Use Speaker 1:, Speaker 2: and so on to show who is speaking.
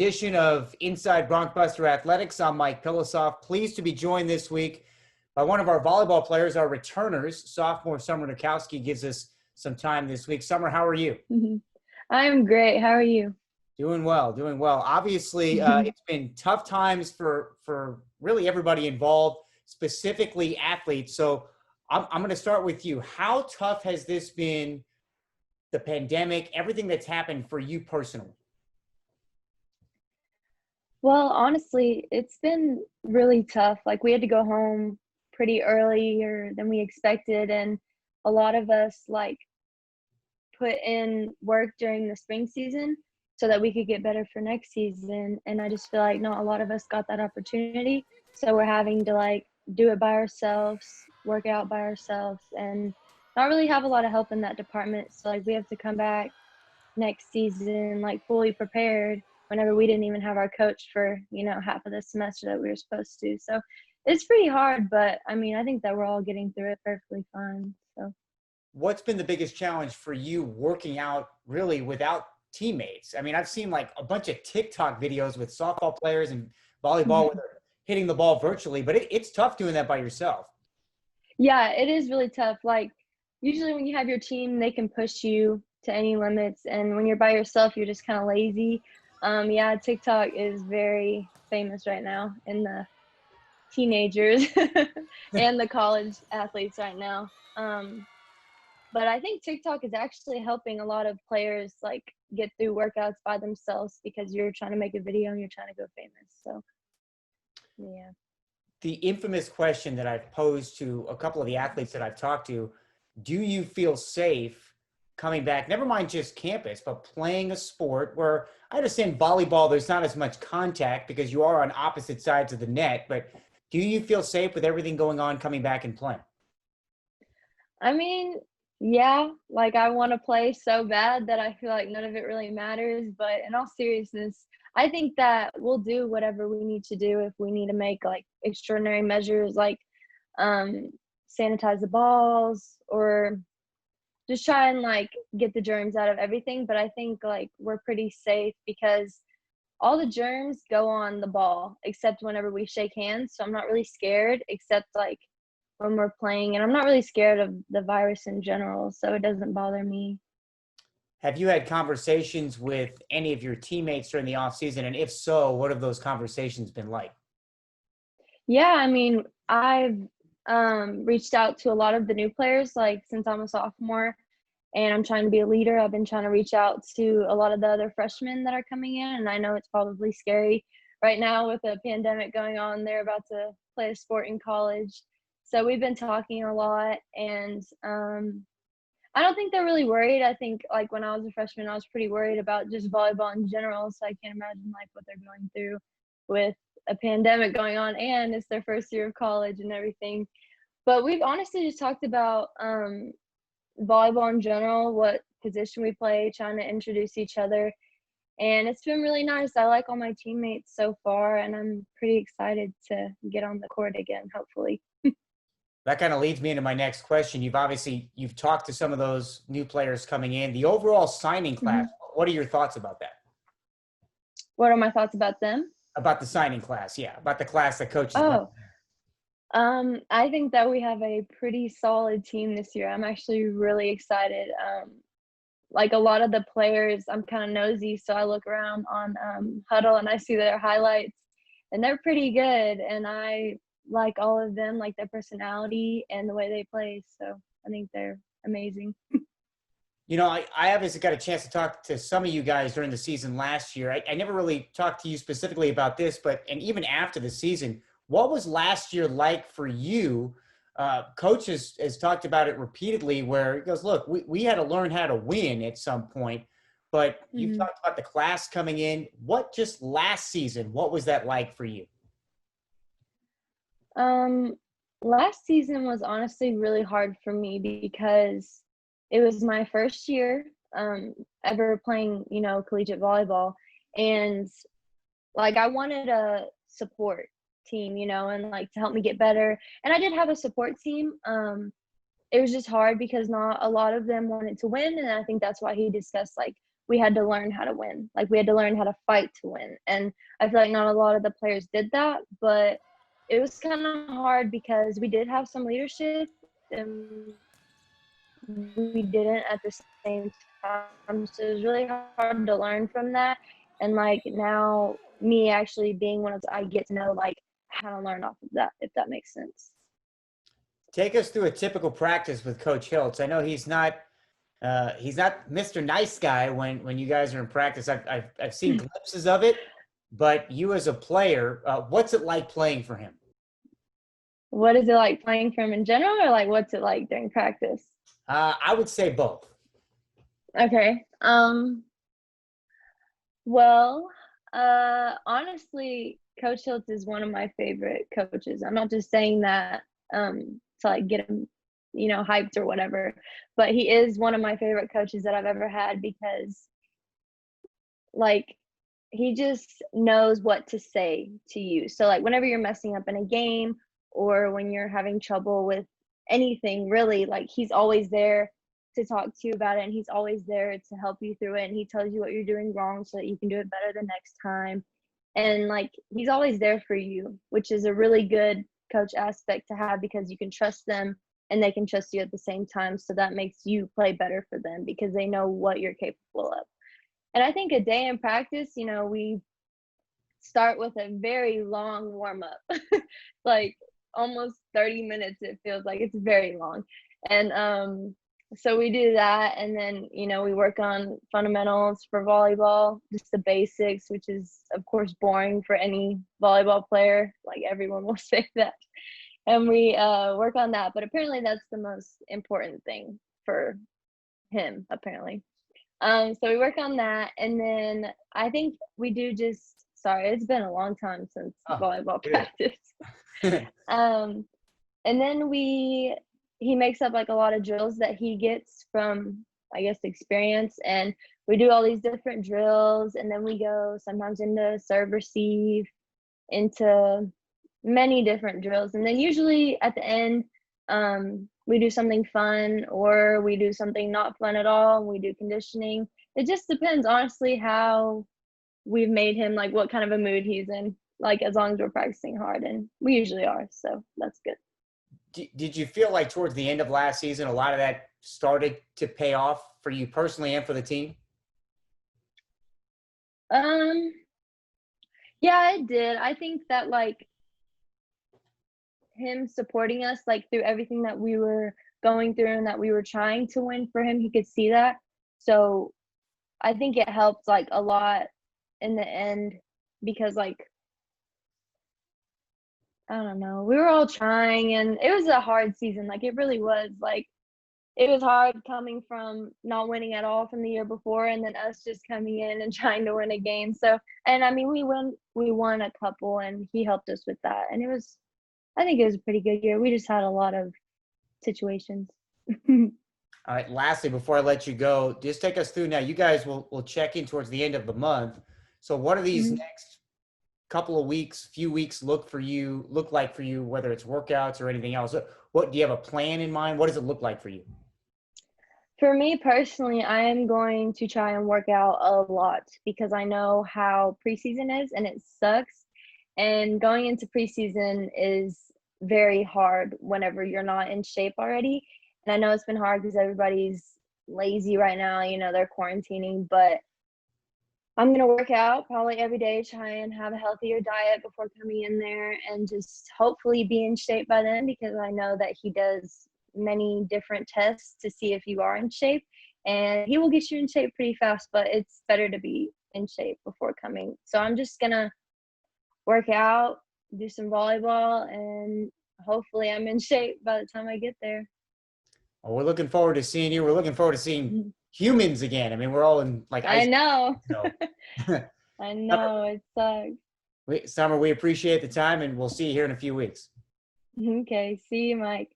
Speaker 1: edition of Inside Broncbuster Athletics. I'm Mike Pilosof. Pleased to be joined this week by one of our volleyball players, our returners. Sophomore Summer Nerkowski gives us some time this week. Summer, how are you?
Speaker 2: I'm great. How are you?
Speaker 1: Doing well, doing well. Obviously, it's been tough times for really everybody involved, specifically athletes. So I'm going to start with you. How tough has this been, the pandemic, everything that's happened for you personally?
Speaker 2: Well, honestly, it's been really tough. Like, we had to go home pretty earlier than we expected, and a lot of us put in work during the spring season so that we could get better for next season. And I just feel like not a lot of us got that opportunity. So we're having to do it by ourselves, work out by ourselves, and not really have a lot of help in that department. So we have to come back next season fully prepared whenever we didn't even have our coach for, half of the semester that we were supposed to. So it's pretty hard, but I mean, I think that we're all getting through it perfectly fine. So
Speaker 1: what's been the biggest challenge for you working out really without teammates? I mean, I've seen a bunch of TikTok videos with softball players and volleyball where they're hitting the ball virtually, but it's tough doing that by yourself.
Speaker 2: Yeah, it is really tough. Usually when you have your team, they can push you to any limits. And when you're by yourself, you're just kind of lazy. Yeah, TikTok is very famous right now in the teenagers and the college athletes right now. But I think TikTok is actually helping a lot of players get through workouts by themselves because you're trying to make a video and you're trying to go famous. So, yeah.
Speaker 1: The infamous question that I've posed to a couple of the athletes that I've talked to, do you feel safe coming back, never mind just campus, but playing a sport where I understand volleyball, there's not as much contact because you are on opposite sides of the net, but do you feel safe with everything going on coming back and playing?
Speaker 2: I mean, yeah, I want to play so bad that I feel like none of it really matters. But in all seriousness, I think that we'll do whatever we need to do if we need to make extraordinary measures, sanitize the balls or just try and get the germs out of everything. But I think we're pretty safe because all the germs go on the ball except whenever we shake hands. So I'm not really scared except when we're playing, and I'm not really scared of the virus in general, so it doesn't bother me.
Speaker 1: Have you had conversations with any of your teammates during the off season? And if so, what have those conversations been like?
Speaker 2: Yeah, I mean, I've reached out to a lot of the new players, since I'm a sophomore and I'm trying to be a leader. I've been trying to reach out to a lot of the other freshmen that are coming in, and I know it's probably scary right now with a pandemic going on. They're about to play a sport in college. So we've been talking a lot, and I don't think they're really worried. I think when I was a freshman, I was pretty worried about just volleyball in general. So I can't imagine what they're going through with a pandemic going on, and it's their first year of college and everything. But we've honestly just talked about volleyball in general, what position we play, trying to introduce each other. And it's been really nice. I like all my teammates so far, and I'm pretty excited to get on the court again, hopefully.
Speaker 1: That kind of leads me into my next question. You've talked to some of those new players coming in. The overall signing class, what are your thoughts about that?
Speaker 2: What are my thoughts about them?
Speaker 1: About the signing class, yeah. About the class that coaches.
Speaker 2: I think that we have a pretty solid team this year. I'm actually really excited. A lot of the players, I'm kind of nosy, so I look around on Huddle and I see their highlights, and they're pretty good. And I like all of them, their personality and the way they play. So I think they're amazing.
Speaker 1: I obviously got a chance to talk to some of you guys during the season last year. I never really talked to you specifically about this, and even after the season, what was last year like for you? Coach has talked about it repeatedly where he goes, look, we had to learn how to win at some point, but you talked about the class coming in. What just last season, what was that like for you?
Speaker 2: Last season was honestly really hard for me because it was my first year ever playing, collegiate volleyball. And I wanted a support team, and to help me get better. And I did have a support team. It was just hard because not a lot of them wanted to win. And I think that's why he discussed we had to learn how to win. Like, we had to learn how to fight to win. And I feel like not a lot of the players did that, but it was kind of hard because we did have some leadership and we didn't at the same time. So it was really hard to learn from that. And like now, me actually being one of the, I get to know like how to learn off of that, if that makes sense.
Speaker 1: Take us through a typical practice with Coach Hiltz. I know he's not Mr. Nice Guy when you guys are in practice. I've seen glimpses of it, but you as a player, what's it like playing for him?
Speaker 2: What is it like playing for him in general, or like what's it like during practice?
Speaker 1: I would say both.
Speaker 2: Okay. Well, honestly, Coach Hiltz is one of my favorite coaches. I'm not just saying that to like get him, hyped or whatever, but he is one of my favorite coaches that I've ever had because like he just knows what to say to you. So like whenever you're messing up in a game or when you're having trouble with anything really, like he's always there to talk to you about it, and he's always there to help you through it, and he tells you what you're doing wrong so that you can do it better the next time. And like he's always there for you, which is a really good coach aspect to have because you can trust them and they can trust you at the same time, so that makes you play better for them because they know what you're capable of. And I think a day in practice, we start with a very long warm up, like almost 30 minutes. It feels like it's very long. And so we do that. And then, we work on fundamentals for volleyball, just the basics, which is, of course, boring for any volleyball player. Like everyone will say that. And we work on that. But apparently that's the most important thing for him, apparently. So we work on that, and then I think we do sorry, it's been a long time since volleyball practice. And then he makes up like a lot of drills that he gets from, I guess, experience, and we do all these different drills, and then we go sometimes into serve receive, into many different drills, and then usually at the end, we do something fun or we do something not fun at all, and we do conditioning. It just depends, honestly, how we've made him, like what kind of a mood he's in, like as long as we're practicing hard, and we usually are, so that's good.
Speaker 1: Did you feel like towards the end of last season, a lot of that started to pay off for you personally and for the team?
Speaker 2: Yeah, it did. I think that like him supporting us like through everything that we were going through and that we were trying to win for him, he could see that. So I think it helped like a lot in the end because like I don't know, we were all trying and it was a hard season. Like it really was. Like it was hard coming from not winning at all from the year before and then us just coming in and trying to win a game. So, and I mean, we won a couple and he helped us with that. And I think it was a pretty good year. We just had a lot of situations.
Speaker 1: All right. Lastly, before I let you go, just take us through now. You guys will check in towards the end of the month. So what are these next couple of weeks, few weeks look like for you, whether it's workouts or anything else? What do you have a plan in mind? What does it look like for you?
Speaker 2: For me personally, I am going to try and work out a lot because I know how preseason is and it sucks. And going into preseason is very hard whenever you're not in shape already. And I know it's been hard because everybody's lazy right now, they're quarantining, but I'm going to work out probably every day, try and have a healthier diet before coming in there and just hopefully be in shape by then because I know that he does many different tests to see if you are in shape, and he will get you in shape pretty fast, but it's better to be in shape before coming. So I'm just going to work out, do some volleyball, and hopefully I'm in shape by the time I get there.
Speaker 1: Well, we're looking forward to seeing you. We're looking forward to seeing humans again. I mean, we're all in like
Speaker 2: I know.
Speaker 1: So.
Speaker 2: I know, it sucks.
Speaker 1: Summer, we appreciate the time, and we'll see you here in a few weeks.
Speaker 2: Okay, see you, Mike.